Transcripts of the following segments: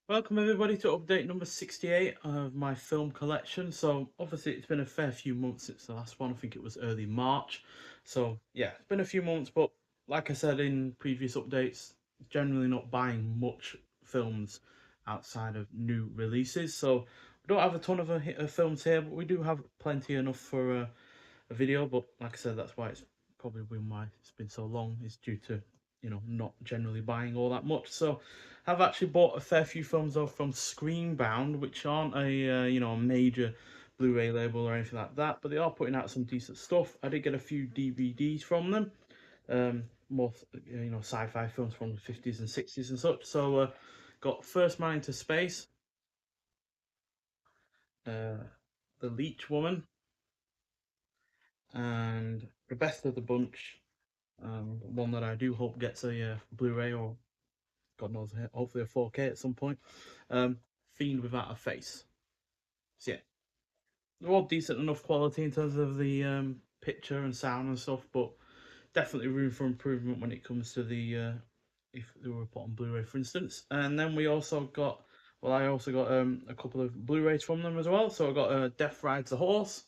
Welcome everybody to update number 68 of my film collection. So obviously it's been a fair few months since the last one. I think it was early March. So yeah, it's been a few months, but like I said in previous updates, generally not buying much films outside of new releases. So we don't have a ton of films here, but we do have plenty enough for a video. But like I said, that's why it's probably been why it's been so long. Is due to not generally buying all that much. So I've actually bought a fair few films though from Screenbound, which aren't a major Blu-ray label or anything like that, but they are putting out some decent stuff. I did get a few DVDs from them, more sci-fi films from the 50s and 60s and such. So got First Man into Space, uh, The Leech Woman, and the best of the bunch. One that I do hope gets a Blu-ray or God knows, hopefully a 4K at some point. Fiend Without a Face. So yeah, they're all decent enough quality in terms of the picture and sound and stuff, but definitely room for improvement when it comes to the if they were put on Blu-ray, for instance. And then we also got, well, I also got a couple of Blu-rays from them as well. So I got Death Rides a Horse,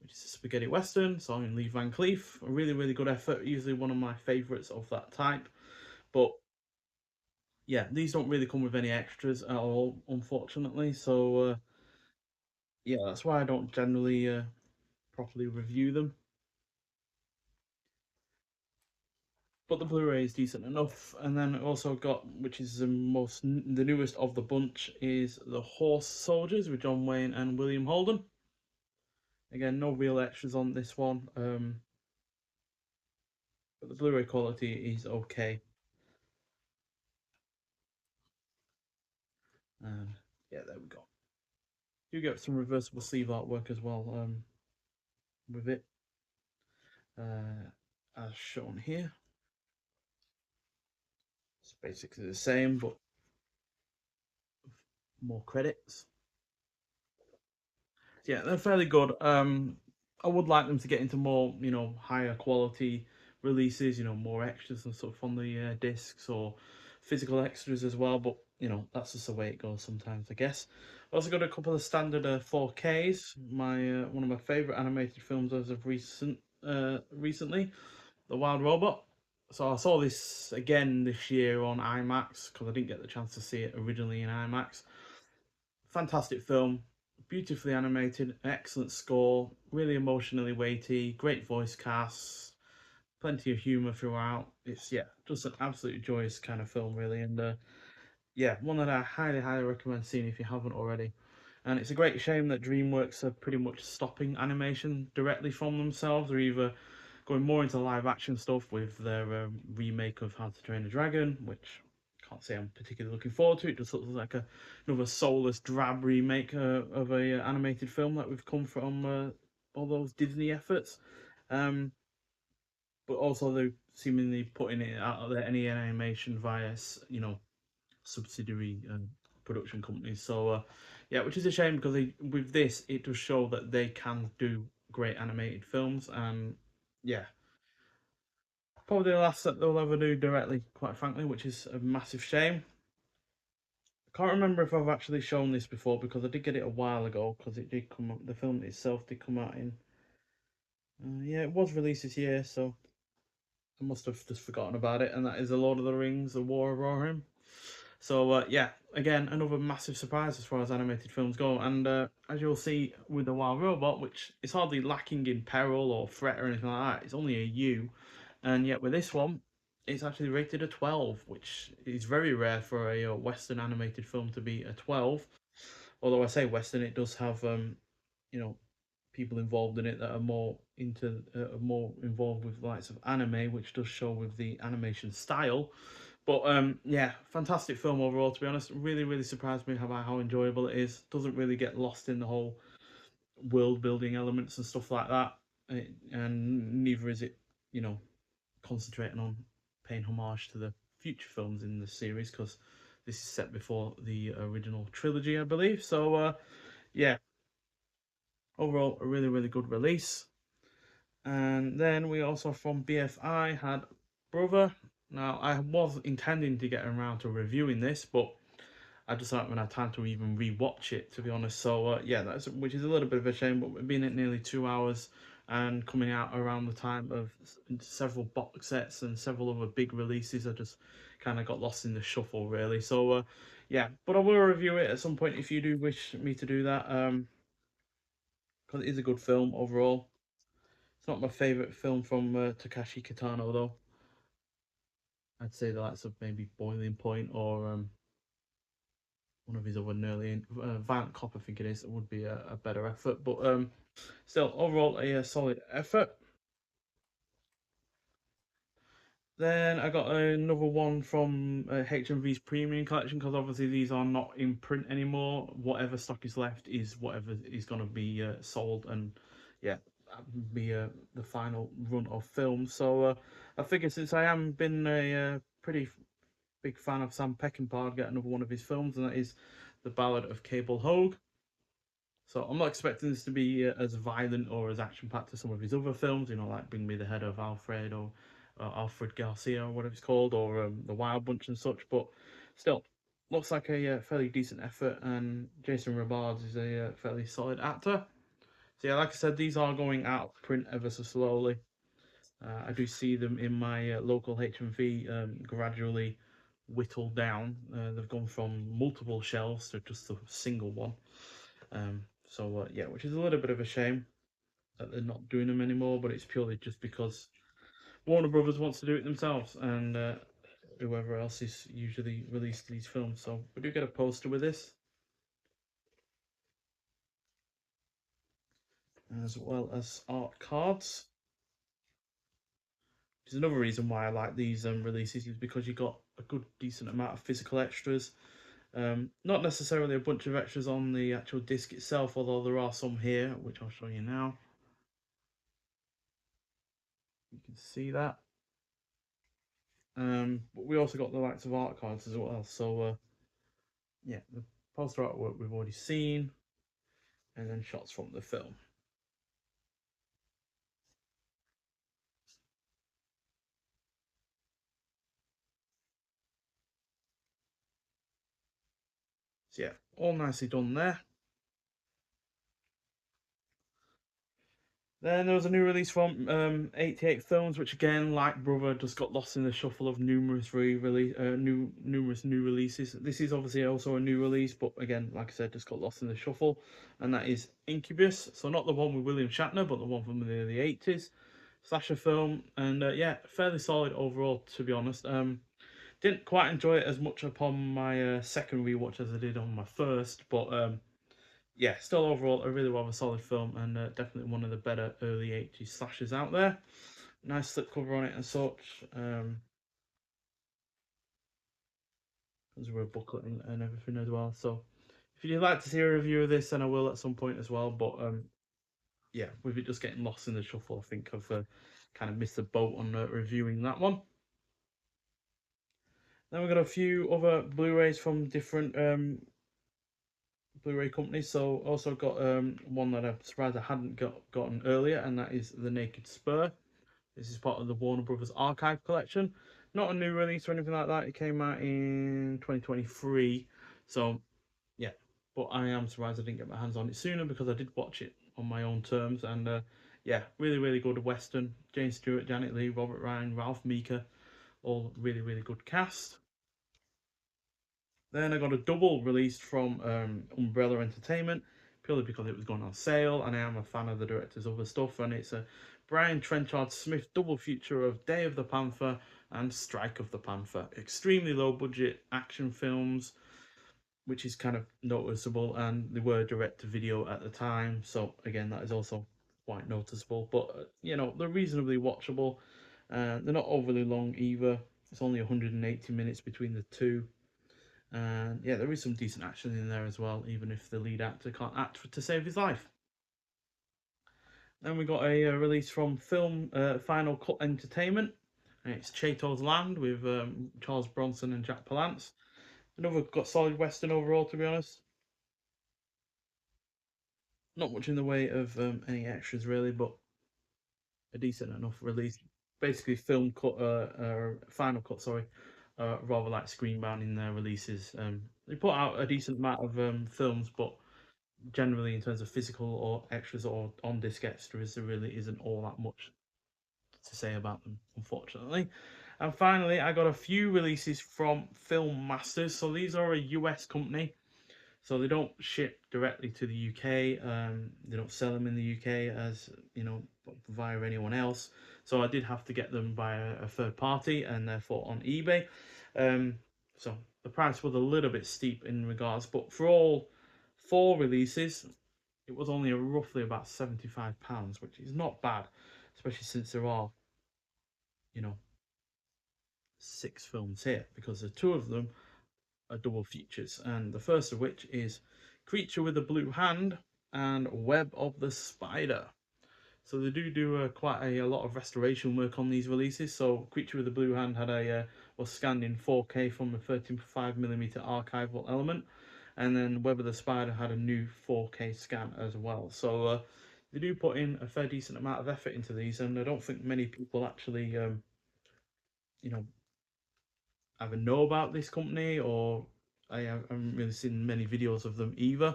which is a spaghetti western, starring Lee Van Cleef. A really, really good effort. Usually one of my favourites of that type. But yeah, these don't really come with any extras at all, unfortunately. So yeah, that's why I don't generally properly review them. But the Blu-ray is decent enough, and then also got, which is the newest of the bunch, is the Horse Soldiers with John Wayne and William Holden. Again, no real extras on this one, but the Blu-ray quality is okay. And yeah, there we go. You get some reversible sleeve artwork as well with it, as shown here. It's basically the same, but more credits. Yeah, they're fairly good. I would like them to get into more, higher quality releases, more extras and stuff on the discs or physical extras as well. But that's just the way it goes sometimes, I guess. I also got a couple of standard 4Ks. My one of my favorite animated films as of recently, The Wild Robot. So I saw this again this year on IMAX because I didn't get the chance to see it originally in IMAX. Fantastic film, beautifully animated, excellent score, really emotionally weighty, great voice cast, plenty of humor throughout. It's just an absolutely joyous kind of film, really, and yeah, one that I highly, highly recommend seeing if you haven't already. And it's a great shame that DreamWorks are pretty much stopping animation directly from themselves. They're either going more into live action stuff with their remake of How to Train a Dragon, which I can't say I'm particularly looking forward to. It just looks like another soulless, drab remake of a animated film that we've come from all those Disney efforts. Um, but also they're seemingly putting it out of there any animation via subsidiary production companies. So yeah, which is a shame because with this it does show that they can do great animated films, and yeah, probably the last that they'll ever do directly, quite frankly, which is a massive shame. I can't remember if I've actually shown this before because I did get it a while ago because it did come up. The film itself did come out in yeah, it was released this year, so I must have just forgotten about it. And that is The Lord of the Rings: The War of Rohirrim. So yeah, again, another massive surprise as far as animated films go. And as you'll see with the Wild Robot, which is hardly lacking in peril or threat or anything like that, it's only a U. And yet with this one, it's actually rated a 12, which is very rare for a Western animated film to be a 12. Although I say Western, it does have you know people involved in it that are more involved with the likes of anime, which does show with the animation style. But yeah, fantastic film overall. To be honest, really, really surprised me how enjoyable it is. Doesn't really get lost in the whole world building elements and stuff like that, and neither is it, you know, concentrating on paying homage to the future films in the series because this is set before the original trilogy, I believe. So yeah, overall a really, really good release. And then we also from BFI had Brother. Now I was intending to get around to reviewing this, but I just haven't had time to even rewatch it, to be honest. So yeah, that's which is a little bit of a shame. But we've been at nearly 2 hours and coming out around the time of several box sets and several other big releases, I just kind of got lost in the shuffle, really. So yeah, but I will review it at some point if you do wish me to do that. Because it is a good film overall. It's not my favorite film from Takashi Kitano though. I'd say the likes of maybe Boiling Point or one of his other nearly Violent Cop, I think it is. It would be a better effort, but still overall a solid effort. Then I got another one from HMV's premium collection because obviously these are not in print anymore. Whatever stock is left is whatever is going to be sold, and yeah, that would be the final run of films. So I figure since I am been a pretty big fan of Sam Peckinpah, I'd get another one of his films, and that is The Ballad of Cable Hogue. So I'm not expecting this to be as violent or as action-packed as some of his other films, like Bring Me the Head of Alfred or Alfred Garcia or whatever it's called, or The Wild Bunch and such. But still, looks like a fairly decent effort, and Jason Robards is a fairly solid actor. So yeah, like I said, these are going out of print ever so slowly. I do see them in my local HMV gradually whittled down. They've gone from multiple shelves to just a single one. So yeah, which is a little bit of a shame that they're not doing them anymore, but it's purely just because Warner Brothers wants to do it themselves, and whoever else is usually released these films. So we do get a poster with this, as well as art cards. Which is another reason why I like these releases, is because you got a good decent amount of physical extras. Not necessarily a bunch of extras on the actual disc itself, although there are some here, which I'll show you now. You can see that. But we also got the likes of art cards as well. So yeah, the poster artwork we've already seen, and then shots from the film. So yeah, all nicely done there. Then there was a new release from 88 Films, which again, like Brother, just got lost in the shuffle of numerous new releases. This is obviously also a new release, but again, like I said, just got lost in the shuffle, and that is Incubus. So not the one with William Shatner, but the one from the 80s slasher film, and yeah, fairly solid overall, to be honest. Didn't quite enjoy it as much upon my second rewatch as I did on my first, but yeah, still overall a really rather solid film, and definitely one of the better early 80s slashers out there. Nice slipcover on it and such. There's a booklet and everything as well. So if you'd like to see a review of this, then I will at some point as well. But yeah, with it just getting lost in the shuffle, I think I've kind of missed the boat on reviewing that one. Then we've got a few other Blu-rays from different Blu-ray companies. So also got one that I'm surprised I hadn't gotten earlier, and that is The Naked Spur. This is part of the Warner Brothers Archive collection. Not a new release or anything like that. It came out in 2023. So yeah, but I am surprised I didn't get my hands on it sooner, because I did watch it on my own terms, and yeah, really really good Western. Jane Stewart, Janet Leigh, Robert Ryan, Ralph Meeker, all really really good cast. Then I got a double release from Umbrella Entertainment, purely because it was going on sale, and I am a fan of the director's other stuff. And it's a Brian Trenchard Smith double feature of Day of the Panther and Strike of the Panther. Extremely low budget action films, which is kind of noticeable, and they were direct to video at the time. So again, that is also quite noticeable. But they're reasonably watchable. They're not overly long either. It's only 180 minutes between the two. And yeah, there is some decent action in there as well, even if the lead actor can't act to save his life. Then we got a release from Film Final Cut Entertainment, and it's Chato's Land with Charles Bronson and Jack Palance. Another got solid western overall, to be honest. Not much in the way of any extras really, but a decent enough release. Basically, final cut, sorry, rather like screen bound in their releases. They put out a decent amount of films, but generally in terms of physical or extras or on disc extras, there really isn't all that much to say about them, unfortunately. And finally, I got a few releases from Film Masters. So these are a US company. So they don't ship directly to the UK. They don't sell them in the UK as via anyone else. So I did have to get them by a third party and therefore on eBay. Um, so the price was a little bit steep in regards, but for all four releases, it was only roughly about £75, which is not bad, especially since there are you know six films here because the two of them are double features, and the first of which is Creature with a Blue Hand and Web of the Spider. So they do quite a lot of restoration work on these releases. So Creature with the Blue Hand had was scanned in 4K from a 13.5mm archival element, and then Web of the Spider had a new 4K scan as well. So they do put in a fair decent amount of effort into these, and I don't think many people actually you know either know about this company or haven't really seen many videos of them either.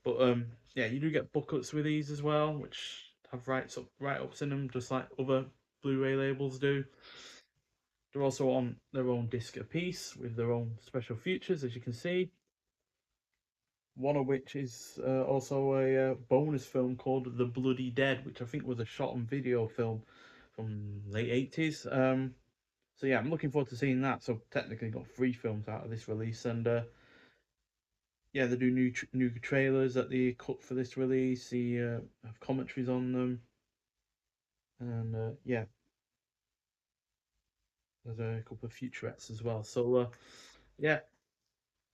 But yeah, you do get booklets with these as well, which have write ups in them, just like other Blu-ray labels do. They're also on their own disc a piece with their own special features, as you can see. One of which is also a bonus film called The Bloody Dead, which I think was a shot on video film from late 80s. So yeah, I'm looking forward to seeing that. So technically got three films out of this release, and yeah, they do new trailers that they cut for this release. They have commentaries on them, and yeah, there's a couple of featurettes as well. So yeah,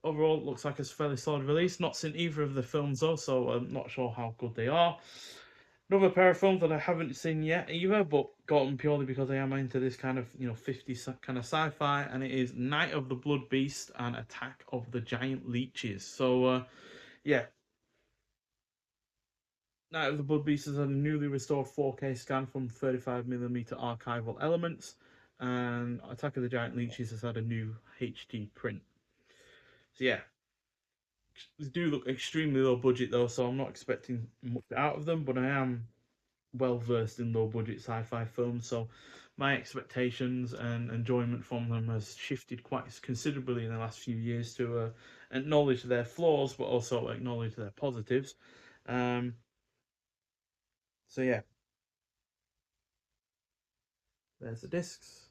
overall it looks like it's a fairly solid release. Not seen either of the films though, so I'm not sure how good they are. Another pair of films that I haven't seen yet either, but got them purely because I am into this kind of 50s kind of sci-fi, and it is Night of the Blood Beast and Attack of the Giant Leeches. So yeah, Night of the Blood Beast is a newly restored 4K scan from 35mm archival elements, and Attack of the Giant Leeches has had a new HD print. So yeah, they do look extremely low budget though, so I'm not expecting much out of them, but I am well versed in low budget sci-fi films, so my expectations and enjoyment from them has shifted quite considerably in the last few years to acknowledge their flaws, but also acknowledge their positives. Um, so yeah, there's the discs,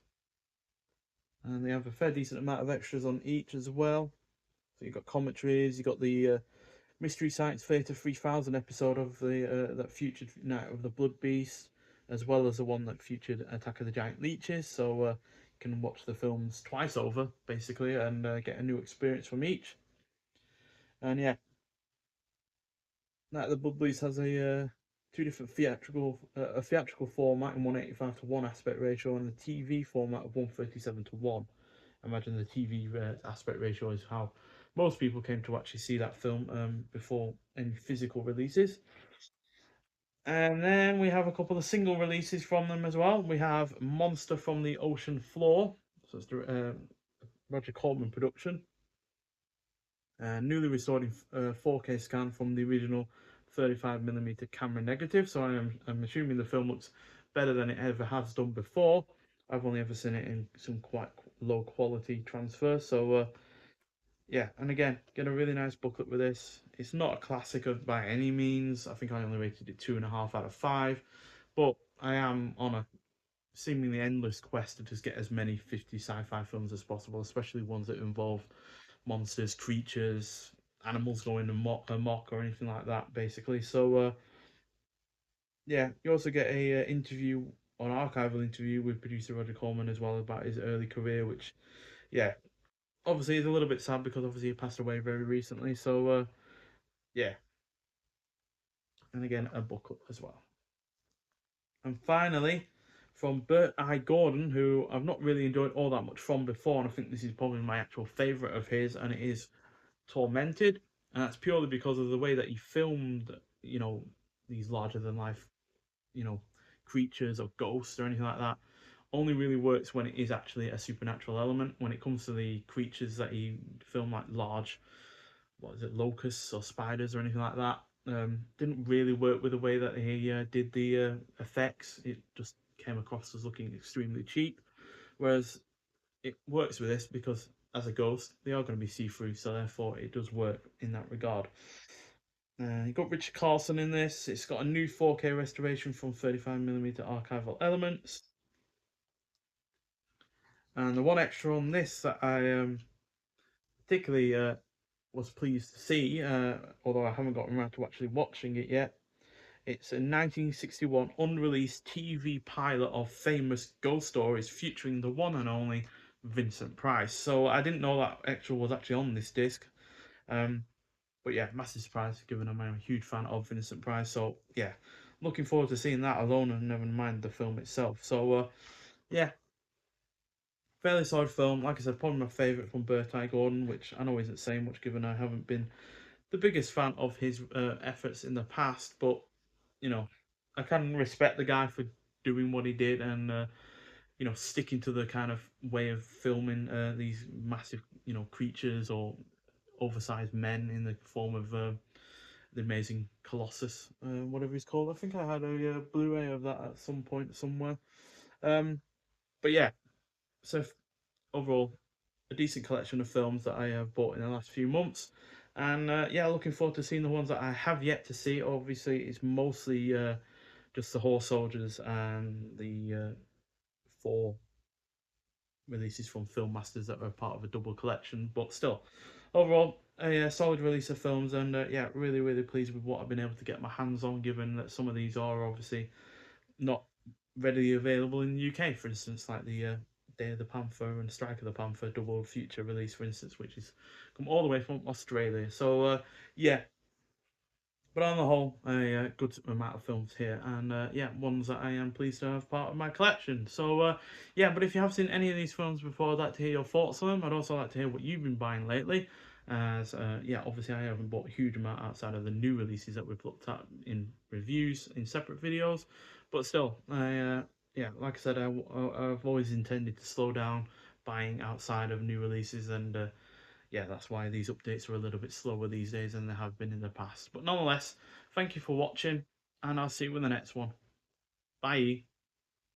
and they have a fair decent amount of extras on each as well. So you've got commentaries, you've got the Mystery Science Theater 3000 episode of the that featured Night of the Blood Beast, as well as the one that featured Attack of the Giant Leeches. So you can watch the films twice over, basically, and get a new experience from each. And yeah, Night of the Blood Beast has a two different a theatrical format in 185 to 1 aspect ratio and a TV format of 137 to 1. I imagine the TV aspect ratio is how most people came to actually see that film before any physical releases. And then we have a couple of single releases from them as well. We have Monster from the Ocean Floor, so it's the Roger Corman production, newly restored in 4K scan from the original 35mm camera negative. So I'm assuming the film looks better than it ever has done before. I've only ever seen it in some quite low quality transfer. So yeah, and again, get a really nice booklet with this. It's not a classic by any means. I think I only rated it 2.5 out of 5, but I am on a seemingly endless quest to just get as many 50 sci-fi films as possible, especially ones that involve monsters, creatures, animals going amok or anything like that, basically. So yeah, you also get a interview, an archival interview with producer Roger Corman as well about his early career, which yeah, obviously is a little bit sad because obviously he passed away very recently. So yeah, and again a booklet as well. And finally, from Bert I. Gordon, who I've not really enjoyed all that much from before, and I think this is probably my actual favourite of his, and it is Tormented. And that's purely because of the way that he filmed, these larger than life, you know, creatures or ghosts or anything like that only really works when it is actually a supernatural element. When it comes to the creatures that he filmed, like large, what is it, locusts or spiders or anything like that, didn't really work with the way that he did the effects. It just came across as looking extremely cheap. Whereas it works with this because as a ghost, they are going to be see-through, so therefore it does work in that regard. You got Richard Carlson in this. It's got a new 4K restoration from 35mm archival elements. And the one extra on this that I particularly was pleased to see, although I haven't gotten around to actually watching it yet, it's a 1961 unreleased TV pilot of famous ghost stories featuring the one and only Vincent Price. So I didn't know that extra was actually on this disc. Um, but yeah, massive surprise given I'm a huge fan of Vincent Price. So yeah, looking forward to seeing that alone and never mind the film itself. So yeah, fairly solid film. Like I said, probably my favourite from Bertie Gordon, which I know isn't saying much given I haven't been the biggest fan of his efforts in the past. But you know, I can respect the guy for doing what he did and sticking to the kind of way of filming these massive creatures or oversized men in the form of the amazing Colossus, whatever he's called. I think I had a Blu-ray of that at some point somewhere. Um, but yeah, so overall, a decent collection of films that I have bought in the last few months. And yeah, looking forward to seeing the ones that I have yet to see. Obviously, it's mostly just the Horse Soldiers and the four releases from Film Masters that are part of a double collection. But still, overall, a solid release of films, and yeah, really, really pleased with what I've been able to get my hands on. Given that some of these are obviously not readily available in the UK, for instance, like the Day of the Panther and Strike of the Panther double feature release, for instance, which is come all the way from Australia. So yeah, but on the whole, a good amount of films here, and yeah, ones that I am pleased to have part of my collection. So yeah, but if you have seen any of these films before, I'd like to hear your thoughts on them. I'd also like to hear what you've been buying lately, as yeah, obviously I haven't bought a huge amount outside of the new releases that we've looked at in reviews in separate videos, but still, I yeah, like I said, I've always intended to slow down buying outside of new releases and. Yeah, that's why these updates are a little bit slower these days than they have been in the past. But nonetheless, thank you for watching, and I'll see you in the next one. Bye.